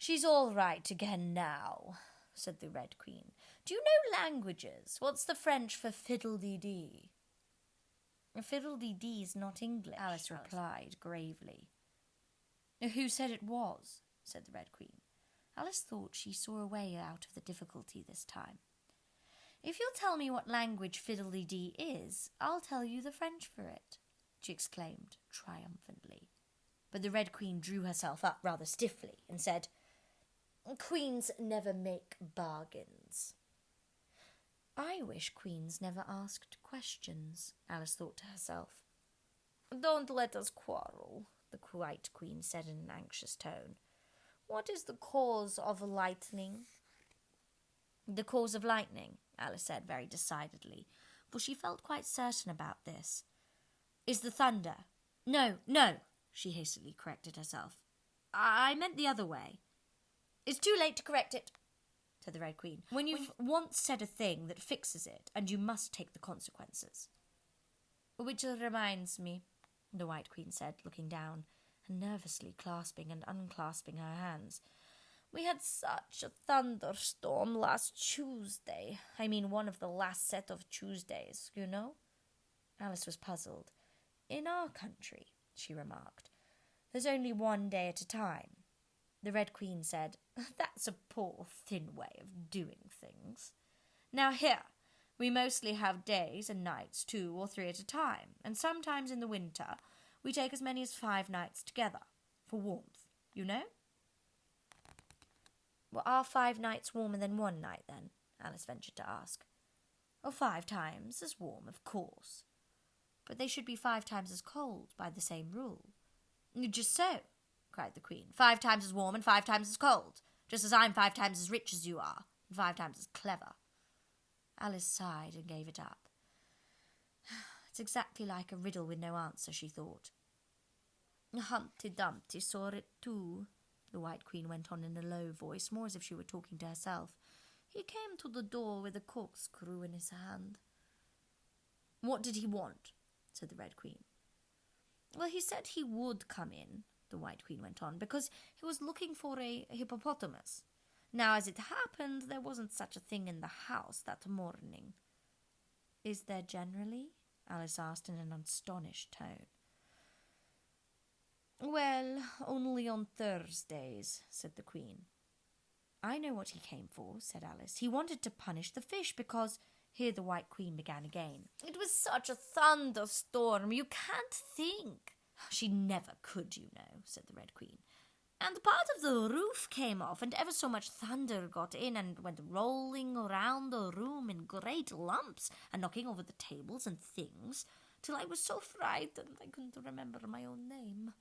"She's all right again now," said the Red Queen. "Do you know languages? What's the French for fiddle-dee-dee?" "Fiddle-dee-dee's not English," Alice replied gravely. "Who said it was?" said the Red Queen. Alice thought she saw a way out of the difficulty this time. "If you'll tell me what language fiddle-dee-dee is, I'll tell you the French for it," she exclaimed triumphantly. But the Red Queen drew herself up rather stiffly and said, "Queens never make bargains." "I wish queens never asked questions," Alice thought to herself. "Don't let us quarrel," the White Queen said in an anxious tone. "What is the cause of lightning?" "The cause of lightning," Alice said very decidedly, for she felt quite certain about this, "is the thunder." No, she hastily corrected herself. "I meant the other way." "It's too late to correct it," said the Red Queen. "When you've once said a thing, that fixes it, and you must take the consequences." "Which reminds me," the White Queen said, looking down and nervously clasping and unclasping her hands. "We had such a thunderstorm last Tuesday. I mean, one of the last set of Tuesdays, you know." Alice was puzzled. "In our country," she remarked, "there's only one day at a time." The Red Queen said, "That's a poor, thin way of doing things. Now here, we mostly have days and nights 2 or 3 at a time, and sometimes in the winter we take as many as 5 nights together, for warmth, you know." "Well, are 5 nights warmer than 1 night, then?" Alice ventured to ask. "Oh, 5 times as warm, of course. But they should be 5 times as cold by the same rule." "Just so," cried the Queen. "5 times as warm and 5 times as cold, just as I'm 5 times as rich as you are, and 5 times as clever." Alice sighed and gave it up. "It's exactly like a riddle with no answer," she thought. "Humpty Dumpty saw it too," the White Queen went on in a low voice, more as if she were talking to herself. "He came to the door with a corkscrew in his hand." "What did he want?" said the Red Queen. "Well, he said he would come in," the White Queen went on, "because he was looking for a hippopotamus. Now, as it happened, there wasn't such a thing in the house that morning." "Is there generally?" Alice asked in an astonished tone. "Well, only on Thursdays," said the Queen. "I know what he came for," said Alice. "He wanted to punish the fish because—" Here the White Queen began again. "It was such a thunderstorm, you can't think." "She never could, you know," said the Red Queen. "And part of the roof came off, and ever so much thunder got in and went rolling around the room in great lumps and knocking over the tables and things, till I was so frightened I couldn't remember my own name."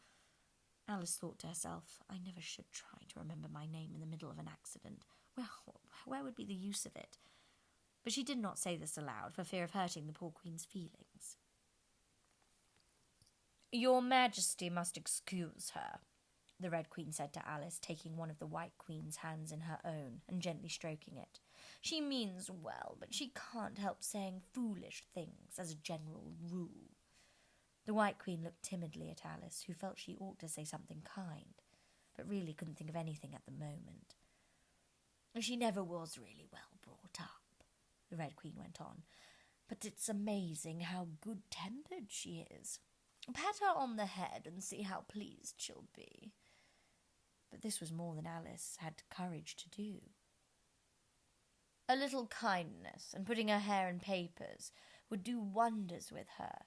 Alice thought to herself, "I never should try to remember my name in the middle of an accident. Well, where would be the use of it?" But she did not say this aloud for fear of hurting the poor Queen's feelings. "Your Majesty must excuse her," the Red Queen said to Alice, taking one of the White Queen's hands in her own and gently stroking it. "She means well, but she can't help saying foolish things as a general rule." The White Queen looked timidly at Alice, who felt she ought to say something kind, but really couldn't think of anything at the moment. "She never was really well brought up," the Red Queen went on, "but it's amazing how good-tempered she is. Pat her on the head and see how pleased she'll be." But this was more than Alice had courage to do. "A little kindness and putting her hair in papers would do wonders with her."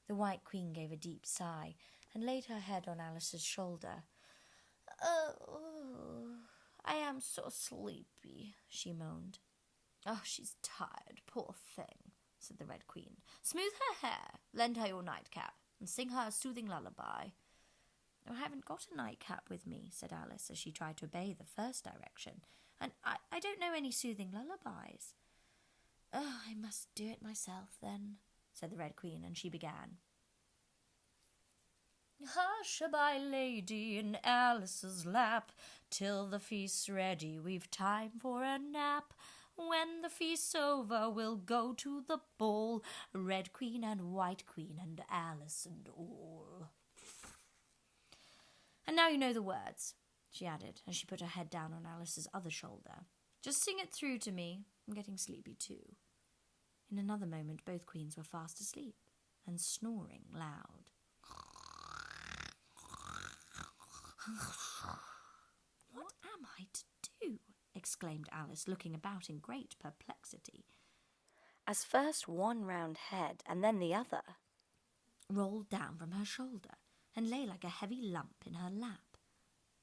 The White Queen gave a deep sigh and laid her head on Alice's shoulder. "Oh, I am so sleepy," she moaned. "Oh, she's tired, poor thing," said the Red Queen. "Smooth her hair, lend her your nightcap, and sing her a soothing lullaby." "I haven't got a nightcap with me," said Alice, as she tried to obey the first direction, "and I don't know any soothing lullabies." "Oh, I must do it myself, then," said the Red Queen, and she began. "Hush-a-bye, lady, in Alice's lap, till the feast's ready, we've time for a nap. When the feast's over, we'll go to the ball, Red Queen and White Queen and Alice and all." And now you know the words. she added, as she put her head down on Alice's other shoulder. "Just sing it through to me. I'm getting sleepy too." In another moment, both queens were fast asleep and snoring loud. "What am I to do?" exclaimed Alice, looking about in great perplexity, as first one round head and then the other rolled down from her shoulder and lay like a heavy lump in her lap.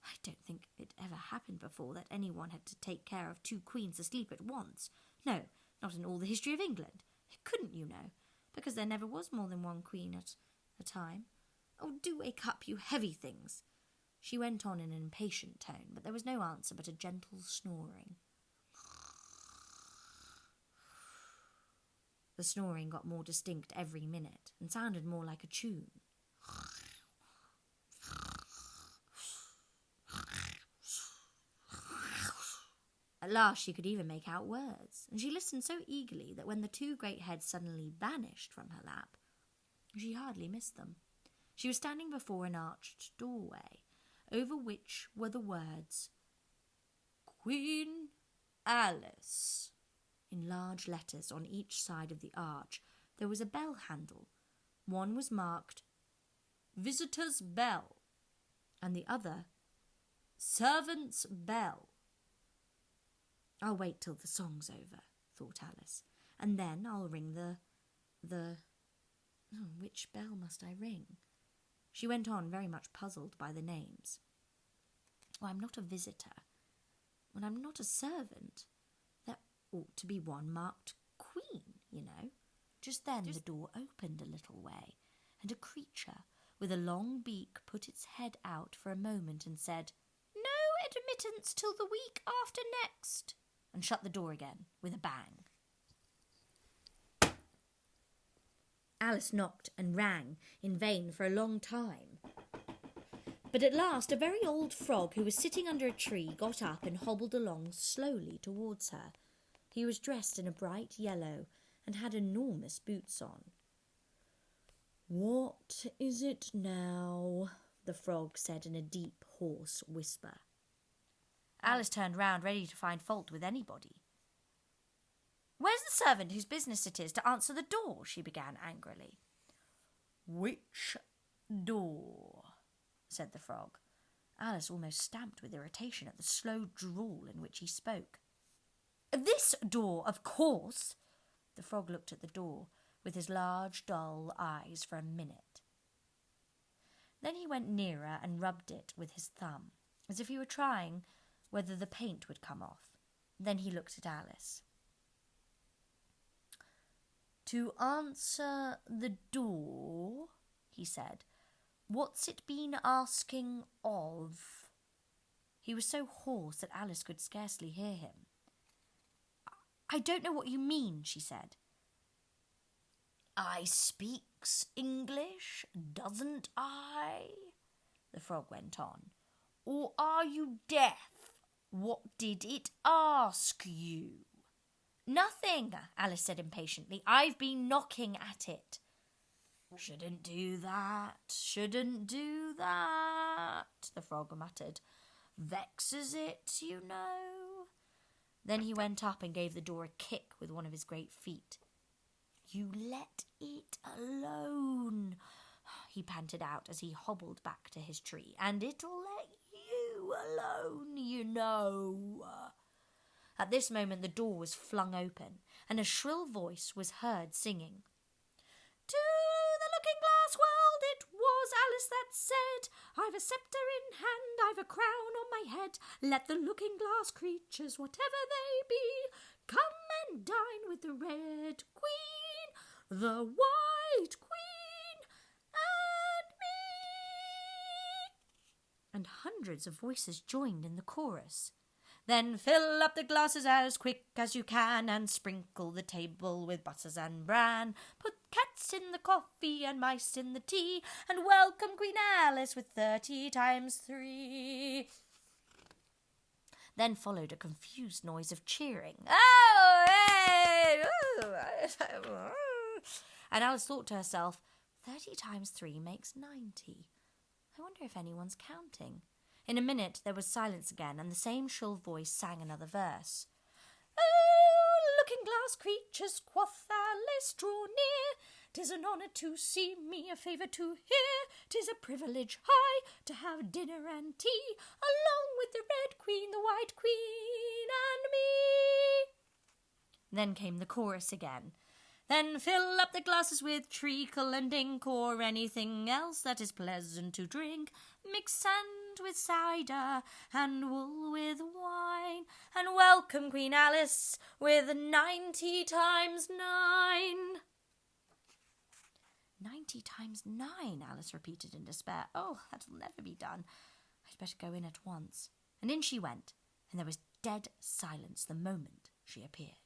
I don't think it ever happened before that anyone had to take care of two queens asleep at once. No, not in all the history of England. It couldn't, you know, because there never was more than one queen at a time. "Oh, do wake up, you heavy things," she went on in an impatient tone, but there was no answer but a gentle snoring. The snoring got more distinct every minute and sounded more like a tune. At last she could even make out words, and she listened so eagerly that when the two great heads suddenly vanished from her lap, she hardly missed them. She was standing before an arched doorway, over which were the words, "Queen Alice." In large letters on each side of the arch there was a bell handle. One was marked, "Visitor's Bell," and the other, "Servant's Bell." "I'll wait till the song's over," thought Alice, "and then I'll ring which bell must I ring?" She went on, very much puzzled by the names. "Oh, I'm not a visitor, and I'm not a servant. There ought to be one marked Queen, you know." Just then the door opened a little way, and a creature with a long beak put its head out for a moment and said, "No admittance till the week after next," and shut the door again with a bang. Alice knocked and rang in vain for a long time. But at last a very old frog who was sitting under a tree got up and hobbled along slowly towards her. He was dressed in a bright yellow and had enormous boots on. "What is it now?" the frog said in a deep, hoarse whisper. Alice turned round, ready to find fault with anybody. "Where's the servant whose business it is to answer the door?" she began angrily. "Which door?" said the frog. Alice almost stamped with irritation at the slow drawl in which he spoke. "This door, of course." The frog looked at the door with his large, dull eyes for a minute. Then he went nearer and rubbed it with his thumb, as if he were trying whether the paint would come off. Then he looked at Alice. "To answer the door," he said, "what's it been asking of?" He was so hoarse that Alice could scarcely hear him. "I don't know what you mean," she said. "I speaks English, doesn't I?" the frog went on. "Or are you deaf? What did it ask you?" "Nothing," Alice said impatiently. "I've been knocking at it." Shouldn't do that, the frog muttered. "Vexes it, you know." Then he went up and gave the door a kick with one of his great feet. "You let it alone," he panted out as he hobbled back to his tree. "And it'll let you alone, you know." At this moment the door was flung open, and a shrill voice was heard singing. "To the looking-glass world it was Alice that said, I've a sceptre in hand, I've a crown on my head. Let the looking-glass creatures, whatever they be, come and dine with the Red Queen, the White Queen, and me." And hundreds of voices joined in the chorus. "Then fill up the glasses as quick as you can, and sprinkle the table with butters and bran. Put cats in the coffee and mice in the tea, and welcome Queen Alice with 30 times 3. Then followed a confused noise of cheering. "Oh, hey! Ooh." And Alice thought to herself, 30 times 3 makes 90. I wonder if anyone's counting. In a minute there was silence again, and the same shrill voice sang another verse. "Oh, looking-glass creatures," quoth Alice, "draw near. 'Tis an honour to see me, a favour to hear. 'Tis a privilege high to have dinner and tea, along with the Red Queen, the White Queen, and me." Then came the chorus again. "Then fill up the glasses with treacle and ink, or anything else that is pleasant to drink. Mix sand with cider and wool with wine, and welcome Queen Alice with 90 times 9. 90 times 9, Alice repeated in despair. "Oh, that'll never be done. I'd better go in at once." And in she went, and there was dead silence the moment she appeared.